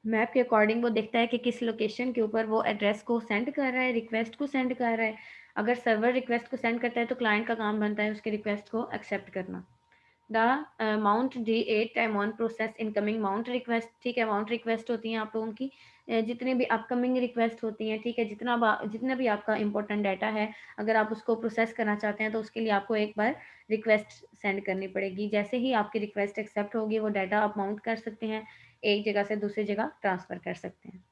Map के अकॉर्डिंग वो देखता है कि किस लोकेशन के ऊपर वो एड्रेस को सेंड कर रहा है, रिक्वेस्ट को सेंड कर रहा है। अगर सर्वर रिक्वेस्ट को सेंड करता है तो क्लाइंट का काम बनता है उसके रिक्वेस्ट को एक्सेप्ट करना। The mount D8 time on process incoming mount request, ठीक है, माउंट रिक्वेस्ट होती हैं आप लोगों की जितनी भी अपकमिंग रिक्वेस्ट होती हैं, ठीक है, जितना भी आपका इंपॉर्टेंट डाटा है, अगर आप उसको प्रोसेस करना चाहते हैं तो उसके लिए आपको एक बार रिक्वेस्ट सेंड करनी पड़ेगी। जैसे ही आपकी रिक्वेस्ट एक्सेप्ट होगी वो डाटा आप माउंट कर सकते हैं, एक जगह से दूसरी जगह ट्रांसफ़र कर सकते हैं।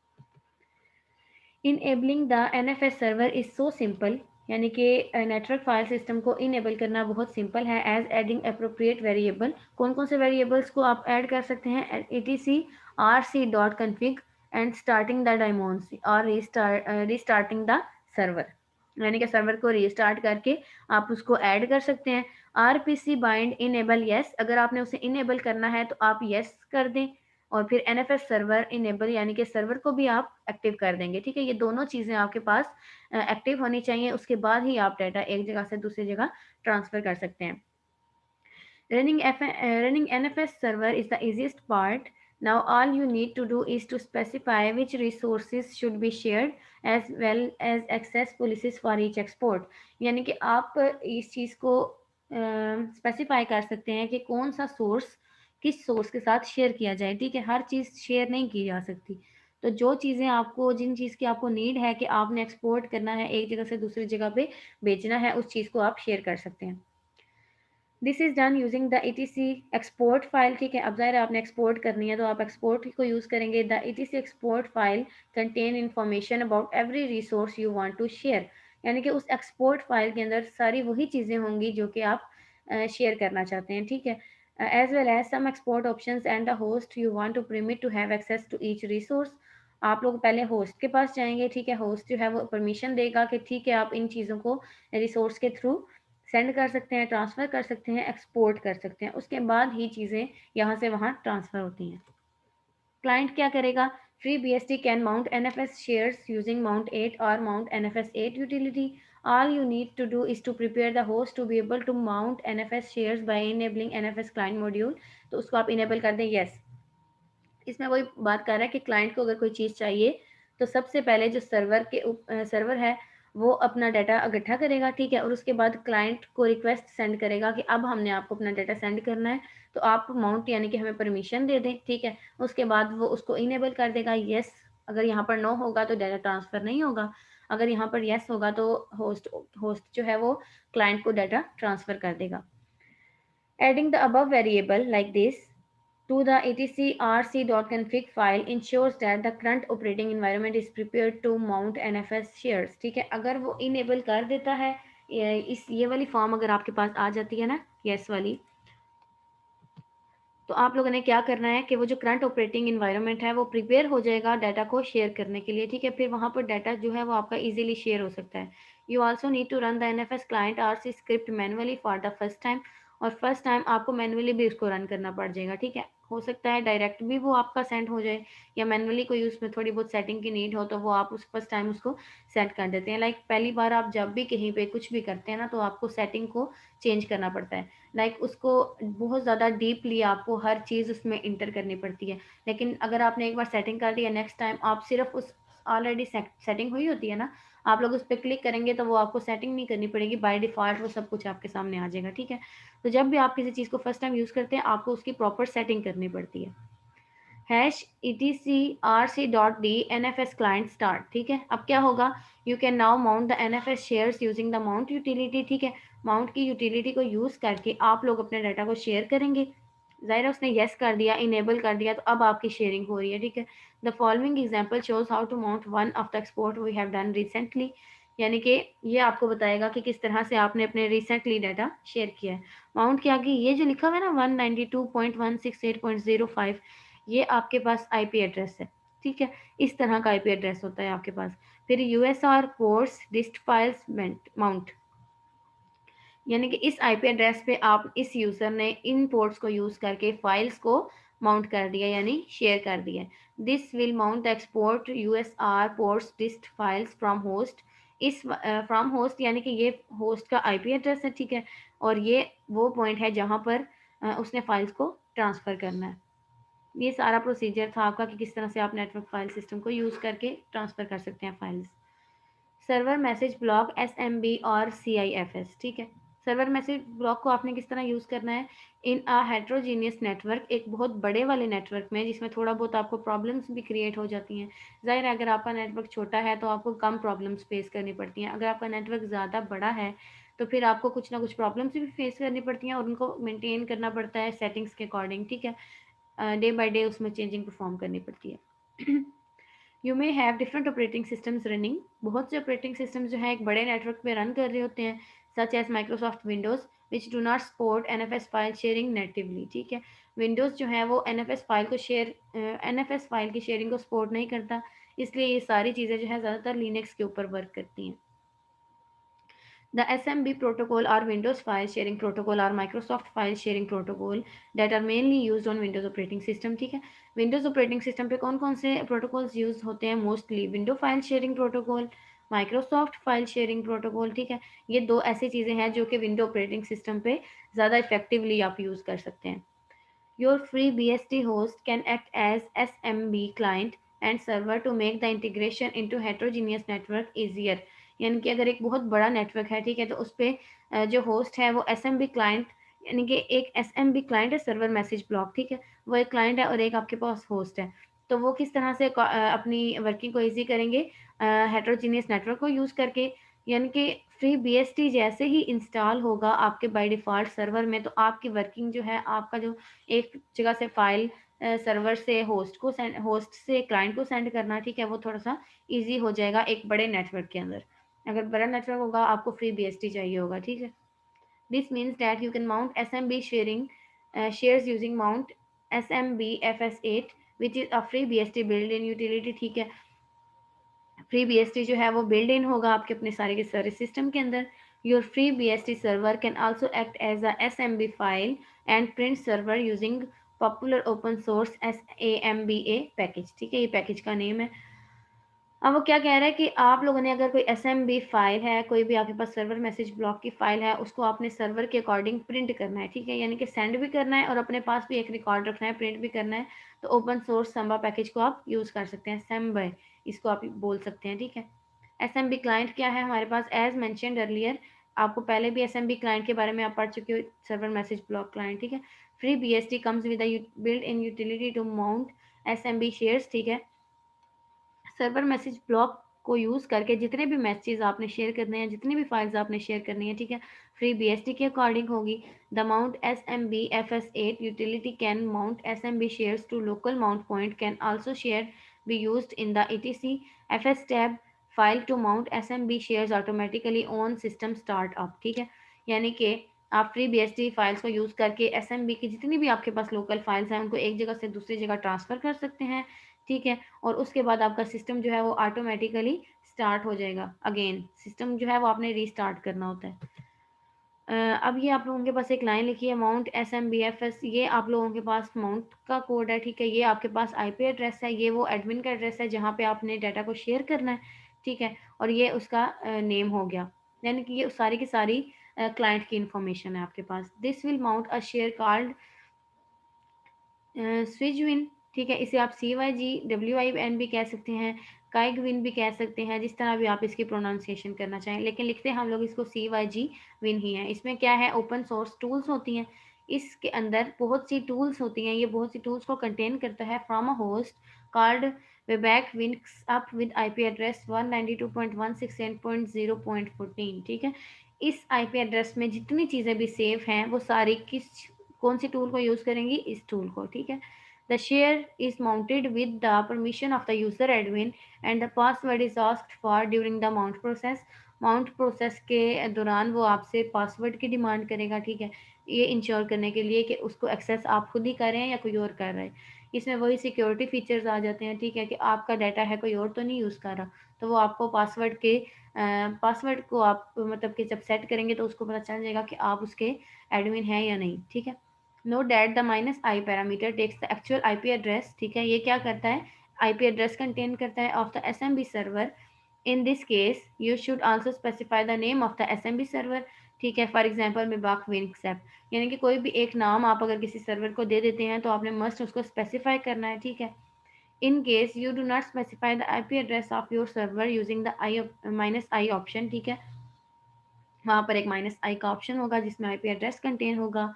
Enabling the NFS server is so simple, यानी कि नेटवर्क फाइल सिस्टम को इनेबल करना बहुत सिंपल है। एज एडिंग अप्रोप्रिएट वेरिएबल, कौन कौन से वेरिएबल्स को आप ऐड कर सकते हैं, etc rc.config and starting the daemons और रीस्टार्टिंग द सर्वर, यानी कि सर्वर को रीस्टार्ट करके आप उसको ऐड कर सकते हैं। RPC बाइंड इनेबल येस, अगर आपने उसे इनेबल करना है तो आप येस कर दें, और फिर NFS सर्वर इनेबल यानी कि सर्वर को भी आप एक्टिव कर देंगे, ठीक है। ये दोनों चीज़ें आपके पास एक्टिव होनी चाहिए, उसके बाद ही आप डाटा एक जगह से दूसरी जगह ट्रांसफ़र कर सकते हैं। Running NFS server is the easiest part. Now all you need to do is to specify which resources should be shared as well as access policies for each export. यानी कि आप इस चीज़ को स्पेसिफाई कर सकते हैं कि कौन सा सोर्स किस सोर्स के साथ शेयर किया जाए, ठीक है। हर चीज़ शेयर नहीं की जा सकती, तो जो चीज़ें आपको जिन चीज़ की आपको नीड है कि आपने एक्सपोर्ट करना है, एक जगह से दूसरी जगह पे बेचना है, उस चीज़ को आप शेयर कर सकते हैं। This is done using the ETC export file, ठीक है। अब ज़ाहिर है आपने एक्सपोर्ट करनी है तो आप एक्सपोर्ट को यूज़ करेंगे। The ETC export file contain information about every resource you want to share, यानी कि उस एक्सपोर्ट फाइल के अंदर सारी वही चीज़ें होंगी जो कि आप शेयर करना चाहते हैं, ठीक है। As well as some export options and the host you want to permit to have access to each resource. आप लोग पहले होस्ट के पास जाएंगे, ठीक है, होस्ट जो है वो परमिशन देगा कि ठीक है आप इन चीज़ों को रिसोर्स के थ्रू सेंड कर सकते हैं, ट्रांसफ़र कर सकते हैं, एक्सपोर्ट कर सकते हैं, उसके बाद ही चीज़ें यहाँ से वहाँ ट्रांसफ़र होती हैं। क्लाइंट क्या करेगा, free BST can mount NFS shares using mount 8 और mount NFS 8 utility. All you need to do is to prepare the host to be able to mount NFS shares by enabling NFS client module। तो उसको आप enable कर दें, yes. इसमें वही बात कर रहा है कि क्लाइंट को अगर कोई चीज़ चाहिए तो सबसे पहले जो सर्वर है वो अपना डाटा इकट्ठा करेगा, ठीक है, और उसके बाद क्लाइंट को रिक्वेस्ट सेंड करेगा कि अब हमने आपको अपना डाटा सेंड करना है, तो आप माउंट यानी कि हमें परमिशन दे दें, ठीक है। उसके बाद वो उसको इनेबल कर देगा, येस। अगर यहाँ पर नो होगा तो डाटा ट्रांसफ़र नहीं होगा, अगर यहाँ पर येस होगा तो होस्ट जो है वो क्लाइंट को डाटा ट्रांसफ़र कर देगा। Adding the above variable like this to the etcrc.config file ensures that the current operating environment is prepared to mount NFS shares, ठीक है। अगर वो इनेबल कर देता है, ये वाली फॉर्म अगर आपके पास आ जाती है ना, यस वाली, तो आप लोगों ने क्या करना है कि वो जो करंट ऑपरेटिंग इन्वायरमेंट है वो प्रिपेयर हो जाएगा डाटा को शेयर करने के लिए, ठीक है। फिर वहाँ पर डाटा जो है वो आपका इजीली शेयर हो सकता है। You also need to run the NFS client RC script manually for the first time, और फर्स्ट टाइम आपको मैनुअली भी उसको रन करना पड़ जाएगा, ठीक है। हो सकता है डायरेक्ट भी वो आपका सेंड हो जाए, या मैनुअली कोई उसमें थोड़ी बहुत सेटिंग की नीड हो तो वो आप उस फर्स्ट टाइम उसको सेट कर देते हैं। लाइक पहली बार आप जब भी कहीं पे कुछ भी करते हैं ना, तो आपको सेटिंग को चेंज करना पड़ता है। लाइक उसको बहुत ज़्यादा डीपली आपको हर चीज़ उसमें इंटर करनी पड़ती है। लेकिन अगर आपने एक बार सेटिंग कर दिया, नेक्स्ट टाइम आप सिर्फ उस ऑलरेडी सेटिंग हुई होती है ना, आप लोग उस पर क्लिक करेंगे तो वो आपको सेटिंग नहीं करनी पड़ेगी, बाय डिफ़ॉल्ट वो सब कुछ आपके सामने आ जाएगा, ठीक है। तो जब भी आप किसी चीज़ को फर्स्ट टाइम यूज़ करते हैं, आपको उसकी प्रॉपर सेटिंग करनी पड़ती है। Hash etc_rc.d NFS client start, ठीक है। अब क्या होगा, you can now mount the NFS shares using the mount utility, ठीक है। माउंट की यूटिलिटी को यूज करके आप लोग अपने डाटा को शेयर करेंगे। ज़ाहिर उसने येस कर दिया, इनेबल कर दिया, तो अब आपकी शेयरिंग हो रही है, ठीक है। The following example shows how to mount one of the export we have done recently, यानी कि ये आपको बताएगा कि किस तरह से आपने अपने रिसेंटली डाटा शेयर किया है। माउंट के आगे ये जो लिखा हुआ है ना 192.168.05, ये आपके पास आईपी एड्रेस है, ठीक है। इस तरह का आईपी एड्रेस होता है आपके पास। फिर USR ports dist files mount, यानी कि इस आईपी एड्रेस पे आप इस यूजर ने इन पोर्ट्स को यूज करके फाइल्स को माउंट कर दिया, यानी शेयर कर दिया। This will mount export USR ports dist files from host. इस फ्रॉम होस्ट यानी कि ये होस्ट का आईपी एड्रेस है, ठीक है। और ये वो पॉइंट है जहां पर उसने फाइल्स को ट्रांसफर करना है। ये सारा प्रोसीजर था आपका कि किस तरह से आप नेटवर्क फाइल सिस्टम को यूज करके ट्रांसफर कर सकते हैं files. Server message block SMB और CIFS, ठीक है। सर्वर मैसेज ब्लॉक को आपने किस तरह यूज करना है, इन अ हेट्रोजीनियस नेटवर्क, एक बहुत बड़े वाले नेटवर्क में जिसमें थोड़ा बहुत आपको प्रॉब्लम्स भी क्रिएट हो जाती हैं। जाहिर है अगर आपका नेटवर्क छोटा है तो आपको कम प्रॉब्लम्स फेस करनी पड़ती हैं। अगर आपका नेटवर्क ज़्यादा बड़ा है तो फिर आपको कुछ ना कुछ प्रॉब्लम्स भी फेस करनी पड़ती हैं, और उनको मेंटेन करना पड़ता है सेटिंग्स के अकॉर्डिंग, ठीक है। डे बाय डे उसमें चेंजिंग परफॉर्म करनी पड़ती है। You may have different operating systems running, बहुत से ऑपरेटिंग सिस्टम जो है एक बड़े नेटवर्क पे रन कर रहे होते हैं, such as Microsoft Windows which do not support NFS file sharing natively, ठीक है। विंडोज जो है वो NFS फाइल की शेयरिंग को सपोर्ट नहीं करता, इसलिए ये सारी चीज़ें जो है ज़्यादातर लिनक्स के ऊपर वर्क करती हैं। The SMB protocol or Windows file sharing protocol or Microsoft file sharing protocol that are mainly used on Windows operating system, ठीक है। Windows operating system पे कौन कौन से protocols यूज होते हैं mostly, window file sharing protocol, Microsoft file sharing protocol, ठीक है। ये दो ऐसी चीज़ें हैं जो कि विंडो ऑपरेटिंग सिस्टम पे ज़्यादा इफेक्टिवली आप यूज़ कर सकते हैं। Your free BSD host can act as SMB client and server to make the integration into heterogeneous network easier। यानी कि अगर एक बहुत बड़ा नेटवर्क है, ठीक है, तो उस पर जो होस्ट है वो SMB क्लाइंट, यानी कि एक SMB क्लाइंट है, सर्वर मैसेज ब्लॉक, ठीक है। वो एक क्लाइंट है और एक आपके पास होस्ट है। तो वो किस तरह से अपनी वर्किंग को ईजी करेंगे, हेट्रोजीनियस नेटवर्क को यूज़ करके। यानी कि फ्री BSD जैसे ही इंस्टॉल होगा आपके बाय डिफ़ॉल्ट सर्वर में, तो आपकी वर्किंग जो है, आपका जो एक जगह से फाइल सर्वर से होस्ट से क्लाइंट को सेंड करना, ठीक है, वो थोड़ा सा इजी हो जाएगा एक बड़े नेटवर्क के अंदर। अगर बड़ा नेटवर्क होगा आपको फ्री BSD चाहिए होगा, ठीक है। This means that you can mount SMB sharing shares using mount SMB FS8 which is a free BSD build in utility, ठीक है। फ्री BSD जो है वो बिल्ड इन होगा आपके अपने सारे के सारे सिस्टम के अंदर। Your free BSD server can also act as a SMB file and print server using popular open source SAMBA package, ठीक है, ये पैकेज का नेम है। अब वो क्या कह रहा है कि आप लोगों ने अगर कोई SMB फाइल है, कोई भी आपके पास सर्वर मैसेज ब्लॉक की फाइल है, उसको आपने सर्वर के अकॉर्डिंग प्रिंट करना है, ठीक है, यानी कि सेंड भी करना है और अपने पास भी एक रिकॉर्ड रखना है, प्रिंट भी करना है। तो ओपन सोर्स संबा पैकेज को आप यूज़ कर सकते हैं, सेम्बे इसको आप बोल सकते हैं, ठीक है। SMB क्लाइंट क्या है हमारे पास, एज मैंशनड अर्लियर, आपको पहले भी SMB क्लाइंट के बारे में आप पढ़ चुके हो, सर्वर मैसेज ब्लॉक क्लाइंट, ठीक है। Free BSD comes with built in utility to mount SMB shares, ठीक है। सर्वर मैसेज ब्लॉक को यूज़ करके जितने भी मैसेज आपने शेयर करने हैं, जितनी भी फाइल्स आपने शेयर करनी है, ठीक है, फ्री BSD के अकॉर्डिंग होगी। The mount SMB FS8 utility can mount SMB shares to local mount point can also share be used in the ETC FS tab file to mount SMB shares automatically on system startup, ठीक है। यानी कि आप FreeBSD files को use करके SMB की जितनी भी आपके पास लोकल फाइल्स हैं उनको एक जगह से दूसरी जगह ट्रांसफ़र कर सकते हैं, ठीक है। और उसके बाद आपका सिस्टम जो है वो ऑटोमेटिकली स्टार्ट हो जाएगा। अगेन सिस्टम जो है वो आपने रीस्टार्ट करना होता है। अब ये आप लोगों के पास एक लाइन लिखी है माउंट SMBFS, ये आप लोगों के पास माउंट का कोड है, ठीक है। ये आपके पास IP एड्रेस है, ये वो एडमिन का एड्रेस है जहाँ पे आपने डाटा को शेयर करना है, ठीक है। और ये उसका नेम हो गया, यानी कि ये सारी की सारी क्लाइंट की इंफॉर्मेशन है आपके पास। This will mount a share called स्विजविन, ठीक है। इसे आप CYGWIN भी कह सकते हैं, काइगविन भी कह सकते हैं, जिस तरह भी आप इसकी प्रोनाउंसिएशन करना चाहें, लेकिन लिखते हम लोग इसको CYG विन ही है। इसमें क्या है, ओपन सोर्स टूल्स होती हैं, इसके अंदर बहुत सी टूल्स होती हैं, ये बहुत सी टूल्स को कंटेन करता है। From a host called Wayback winks up with IP address 192.168.0.14, ठीक है। इस IP एड्रेस में जितनी चीज़ें भी सेव हैं वो सारी किस कौन सी टूल को यूज़ करेंगी, इस टूल को, ठीक है। The share is mounted with the permission of the user admin and the password is asked for during the mount process. Mount process के दौरान वो आपसे पासवर्ड की डिमांड करेगा, ठीक है। ये इंश्योर करने के लिए कि उसको एक्सेस आप खुद ही कर रहे हैं या कोई और कर रहा है। इसमें वही सिक्योरिटी फीचर्स आ जाते हैं, ठीक है, कि आपका डाटा है कोई और तो नहीं यूज़ कर रहा, तो वो आपको पासवर्ड को आप मतलब कि जब सेट करेंगे तो उसको पता चल जाएगा कि आप उसके एडमिन हैं या नहीं, ठीक है। Note that the -i parameter takes the actual IP address, ठीक है। ये क्या करता है, IP एड्रेस कंटेन करता है of the SMB server. In this case you should also specify the name of the SMB server, ठीक है। फॉर एग्जांपल मिबाक विंक्सएप, यानी कि कोई भी एक नाम आप अगर किसी सर्वर को दे देते हैं तो आपने मस्ट उसको स्पेसिफाई करना है, ठीक है। In case you do not specify the IP address of your server using the -i option, ठीक है, वहाँ पर एक -i का ऑप्शन होगा जिसमें IP एड्रेस कंटेन होगा।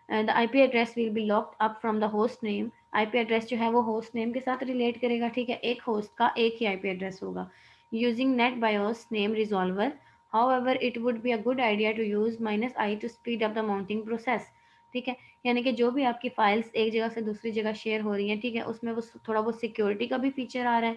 The IP address will be locked up from the host name. IP address जो है वो होस्ट नेम के साथ रिलेट करेगा, ठीक है। एक होस्ट का एक ही IP एड्रेस होगा। Using NetBIOS name resolver, however it would be a good idea to use -i to speed up the mounting process, ठीक है। यानी कि जो भी आपकी फाइल्स एक जगह से दूसरी जगह शेयर हो रही हैं, ठीक है, उसमें वो थोड़ा बहुत सिक्योरिटी का भी फीचर आ रहा है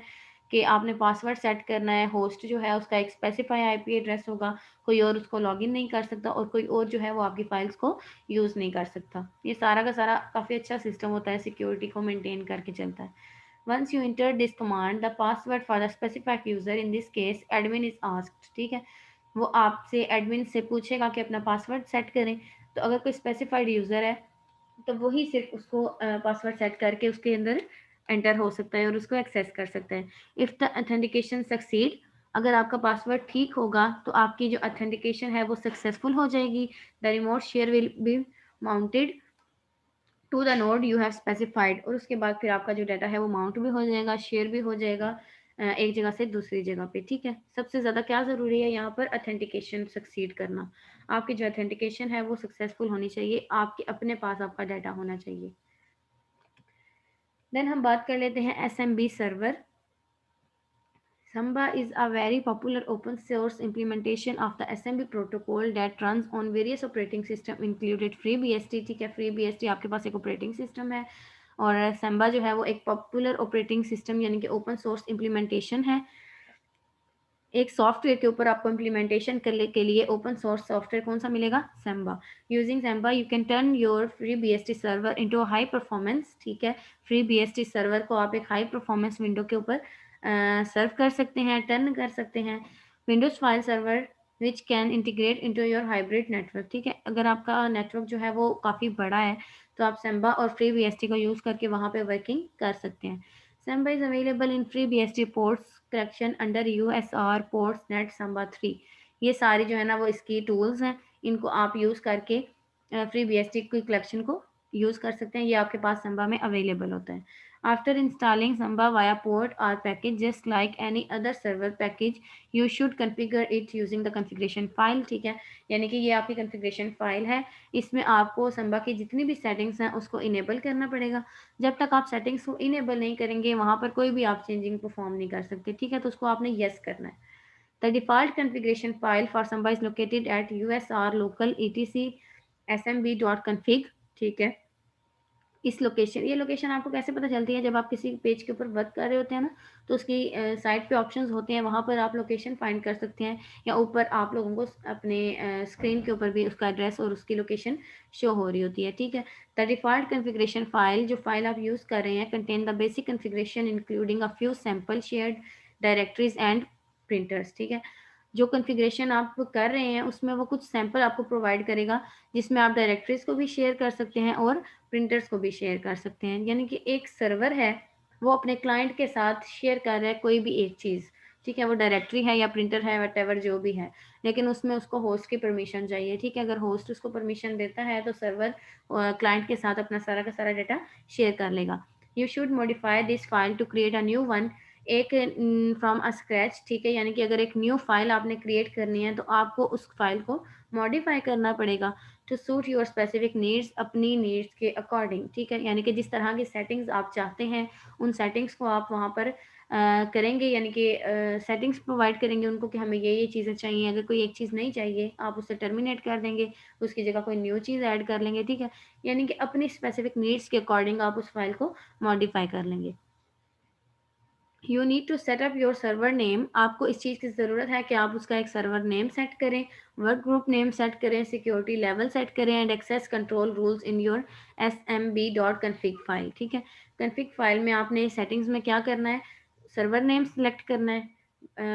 कि आपने पासवर्ड सेट करना है, होस्ट जो है उसका एक स्पेसिफाई IP एड्रेस होगा, कोई और उसको लॉगिन नहीं कर सकता और कोई और जो है वो आपकी फाइल्स को यूज़ नहीं कर सकता। ये सारा का सारा काफ़ी अच्छा सिस्टम होता है, सिक्योरिटी को मेंटेन करके चलता है। Once you enter this command the password for the specified user, in this case admin is asked, ठीक है। वो आपसे एडमिन से पूछेगा कि अपना पासवर्ड सेट करें। तो अगर कोई स्पेसिफाइड यूजर है तो वही सिर्फ उसको पासवर्ड सेट करके उसके अंदर एंटर हो सकता है और उसको एक्सेस कर सकता है। इफ़ द ऑथेंटिकेशन सक्सीड, अगर आपका पासवर्ड ठीक होगा तो आपकी जो ऑथेंटिकेशन है वो सक्सेसफुल हो जाएगी। The remote share will be mounted to the node you have specified, और उसके बाद फिर आपका जो डाटा है वो माउंट भी हो जाएगा, शेयर भी हो जाएगा एक जगह से दूसरी जगह पे, ठीक है। सबसे ज़्यादा क्या ज़रूरी है यहाँ पर, ऑथेंटिकेशन सक्सीड करना। आपकी जो ऑथेंटिकेशन है वो सक्सेसफुल होनी चाहिए, आपके अपने पास आपका डाटा होना चाहिए। देन हम बात कर लेते हैं SMB server. Samba is a very popular open source implementation of the SMB protocol that runs on various operating system included FreeBSD, ठीक है। FreeBSD आपके पास एक ऑपरेटिंग सिस्टम है और Samba जो है वो एक पॉपुलर ऑपरेटिंग सिस्टम यानी कि ओपन सोर्स इम्प्लीमेंटेशन है। एक सॉफ्टवेयर के ऊपर आपको इम्प्लीमेंटेशन करने के लिए ओपन सोर्स सॉफ्टवेयर कौन सा मिलेगा, Samba। Using Samba you can turn your FreeBSD server into high performance, ठीक है। FreeBSD सर्वर को आप एक हाई परफॉर्मेंस विंडो के ऊपर सर्व कर सकते हैं, टर्न कर सकते हैं। Windows file server which can integrate into your hybrid network, ठीक है। अगर आपका नेटवर्क जो है वो काफ़ी बड़ा है तो आप Samba और FreeBSD को यूज़ करके वहाँ पे वर्किंग कर सकते हैं। Samba is available in FreeBSD ports collection under USR ports net Samba 3। ये सारी जो है ना वो इसकी टूल्स हैं, इनको आप यूज़ करके FreeBSD की कलेक्शन को यूज़ कर सकते हैं। ये आपके पास Samba में अवेलेबल होता है। After installing Samba via port or package, just like any other server package, you should configure it using the configuration file, ठीक है। यानी कि ये आपकी configuration file है, इसमें आपको Samba की जितनी भी सेटिंग्स हैं उसको इनेबल करना पड़ेगा। जब तक आप सेटिंग्स को इनेबल नहीं करेंगे वहाँ पर कोई भी आप चेंजिंग परफॉर्म नहीं कर सकते, ठीक है। तो उसको आपने येस करना है। The default configuration file for Samba is located at USR local etc smb.config, ठीक है। इस लोकेशन, ये लोकेशन आपको कैसे पता चलती है, जब आप किसी पेज के ऊपर वर्क कर रहे होते हैं ना, तो उसकी साइड पे ऑप्शंस होते हैं, वहाँ पर आप लोकेशन फाइंड कर सकते हैं, या ऊपर आप लोगों को अपने स्क्रीन के ऊपर भी उसका एड्रेस और उसकी लोकेशन शो हो रही होती है, ठीक है। द डिफॉल्ट कन्फिग्रेशन फाइल, जो फाइल आप यूज़ कर रहे हैं, contain the basic configuration including a few sample shared directories and printers, ठीक है। जो कॉन्फ़िगरेशन आप कर रहे हैं उसमें वो कुछ सैंपल आपको प्रोवाइड करेगा, जिसमें आप डायरेक्टरीज़ को भी शेयर कर सकते हैं और प्रिंटर्स को भी शेयर कर सकते हैं। यानी कि एक सर्वर है, वो अपने क्लाइंट के साथ शेयर कर रहा है कोई भी एक चीज़, ठीक है? वो डायरेक्टरी है या प्रिंटर है, व्हाटएवर जो भी है। लेकिन उसमें उसको होस्ट की परमिशन चाहिए, ठीक है? अगर होस्ट उसको परमिशन देता है तो सर्वर क्लाइंट के साथ अपना सारा का सारा डेटा शेयर कर लेगा। You should modify this file to create a new one, एक फ्रॉम अ स्क्रैच, ठीक है। यानी कि अगर एक न्यू फाइल आपने क्रिएट करनी है तो आपको उस फाइल को मॉडिफाई करना पड़ेगा to suit your specific needs, अपनी नीड्स के अकॉर्डिंग, ठीक है। यानी कि जिस तरह की सेटिंग्स आप चाहते हैं उन सेटिंग्स को आप वहाँ पर करेंगे, यानी कि सेटिंग्स प्रोवाइड करेंगे उनको कि हमें ये चीज़ें चाहिए। अगर कोई एक चीज़ नहीं चाहिए आप उसे टर्मिनेट कर देंगे, उसकी जगह कोई न्यू चीज़ ऐड कर लेंगे, ठीक है। यानी कि अपनी स्पेसिफिक नीड्स के अकॉर्डिंग आप उस फाइल को मॉडिफाई कर लेंगे। You need to set up your server name, आपको इस चीज़ की ज़रूरत है कि आप उसका एक सर्वर नेम सेट करें, वर्क ग्रुप नेम सेट करें, सिक्योरिटी लेवल सेट करें and access control rules in your smb.config file, ठीक है। config फाइल में आपने सेटिंग्स में क्या करना है, सर्वर नेम सेलेक्ट करना है,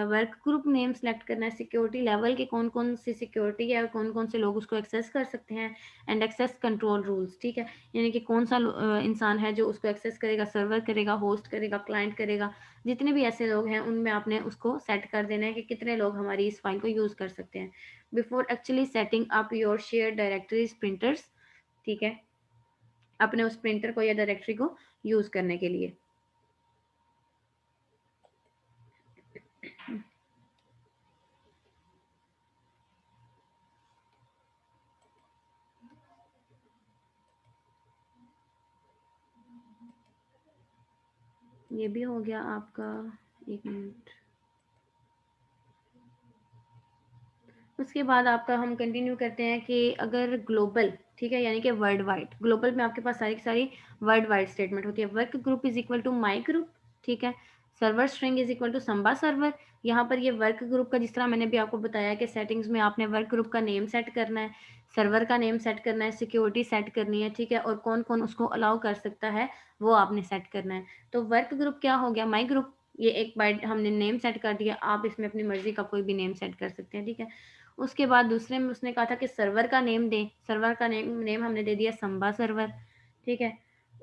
वर्क ग्रुप नेम सेलेक्ट करना है, सिक्योरिटी लेवल के कौन कौन सी सिक्योरिटी है, कौन कौन से लोग उसको एक्सेस कर सकते हैं, एंड एक्सेस कंट्रोल रूल्स, ठीक है। यानी कि कौन सा इंसान है जो उसको एक्सेस करेगा, सर्वर करेगा, होस्ट करेगा, क्लाइंट करेगा, जितने भी ऐसे लोग हैं उनमें आपने उसको सेट कर देना है कि कितने लोग हमारी इस फाइल को यूज़ कर सकते हैं before actually setting up your share directories printers, ठीक है, अपने उस प्रिंटर को या डायरेक्टरी को यूज़ करने के लिए। ये भी हो गया आपका, एक मिनट। उसके बाद आपका हम कंटिन्यू करते हैं कि अगर ग्लोबल, ठीक है, यानी कि वर्ल्ड वाइड, ग्लोबल में आपके पास सारी की सारी वर्ल्ड वाइड स्टेटमेंट होती है। Work group is equal to my group, ठीक है। Server string is equal to Samba server. यहाँ पर ये वर्क ग्रुप का, जिस तरह मैंने भी आपको बताया कि सेटिंग्स में आपने वर्क ग्रुप का नेम सेट करना है, सर्वर का नेम सेट करना है, सिक्योरिटी सेट करनी है, ठीक है, और कौन कौन उसको अलाउ कर सकता है वो आपने सेट करना है। तो वर्क ग्रुप क्या हो गया, माई ग्रुप, ये एक बाइट हमने नेम सेट कर दिया, आप इसमें अपनी मर्जी का कोई भी नेम सेट कर सकते हैं, ठीक है। उसके बाद दूसरे में उसने कहा था कि सर्वर का नेम दें, सर्वर का नेम हमने दे दिया संबा सर्वर, ठीक है।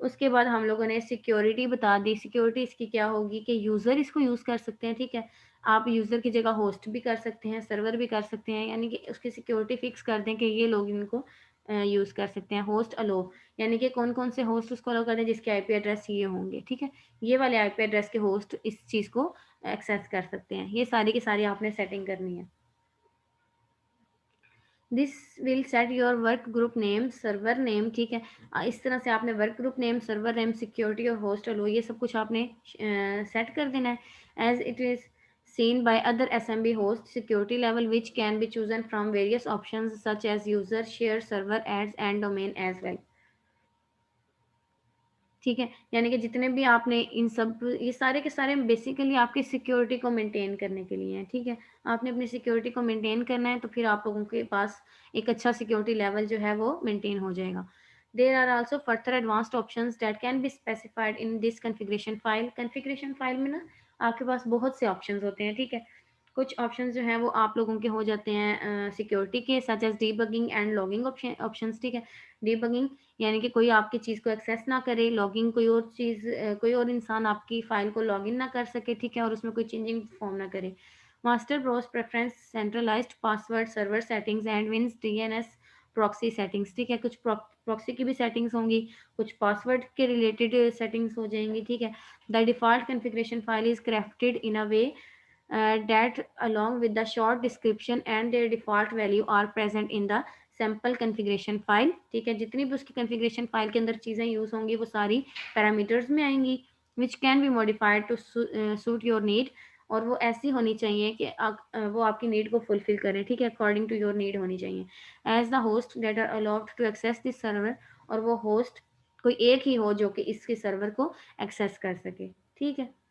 उसके बाद हम लोगों ने सिक्योरिटी बता दी, सिक्योरिटी इसकी क्या होगी कि यूज़र इसको यूज़ कर सकते हैं, ठीक है। आप यूज़र की जगह होस्ट भी कर सकते हैं, सर्वर भी कर सकते हैं, यानी कि उसकी सिक्योरिटी फिक्स कर दें कि ये लोग इनको यूज़ कर सकते हैं। होस्ट अलो, यानी कि कौन कौन से होस्ट उसको अलो कर दें जिसके आईपी एड्रेस ये होंगे, ठीक है। ये वाले आईपी एड्रेस के होस्ट इस चीज़ को एक्सेस कर सकते हैं। ये सारी की सारी आपने सेटिंग करनी है। This will set your work group name, server name, ठीक है। इस तरह से आपने work group name, server name, security और होस्ट लो, ये सब कुछ आपने सेट कर देना है as it is seen by other SMB host, security level which can be chosen from various options such as user, share, server, ads and domain as well, ठीक है। यानी कि जितने भी आपने इन सब, ये सारे के सारे बेसिकली आपकी सिक्योरिटी को मेंटेन करने के लिए हैं, ठीक है। आपने अपनी सिक्योरिटी को मेंटेन करना है तो फिर आप लोगों के पास एक अच्छा सिक्योरिटी लेवल जो है वो मेंटेन हो जाएगा। There are also further advanced options that can be specified in this configuration file. Configuration file में ना आपके पास बहुत से ऑप्शंस होते हैं, ठीक है। कुछ ऑप्शंस जो हैं वो आप लोगों के हो जाते हैं सिक्योरिटी के, such as debugging and logging options, ठीक है। डीबगिंग यानी कि कोई आपकी चीज़ को एक्सेस ना करे, लॉगिंग कोई और चीज़, कोई और इंसान आपकी फ़ाइल को लॉगिन ना कर सके, ठीक है, और उसमें कोई चेंजिंग परफॉर्म ना करे। Master browse preference, centralised password, server settings and wins DNS proxy settings, ठीक है। कुछ प्रॉक्सी की भी सेटिंग्स होंगी, कुछ पासवर्ड के रिलेटेड सेटिंग्स हो जाएंगी, ठीक है। The default configuration file is crafted in a way that along with the short description and their default value are present in the sample configuration file, ठीक है। जितनी भी उसकी कन्फिग्रेशन फाइल के अंदर चीज़ें यूज़ होंगी वो सारी पैरामीटर्स में आएंगी, which can be modified to suit your need, और वो ऐसी होनी चाहिए कि वो आपकी नीड को फुलफिल करें, ठीक है, अकॉर्डिंग टू योर नीड होनी चाहिए। As the host that are allowed to access this server, और वो होस्ट कोई एक ही हो जो कि इसके सर्वर को एक्सेस कर सके। ठीक है।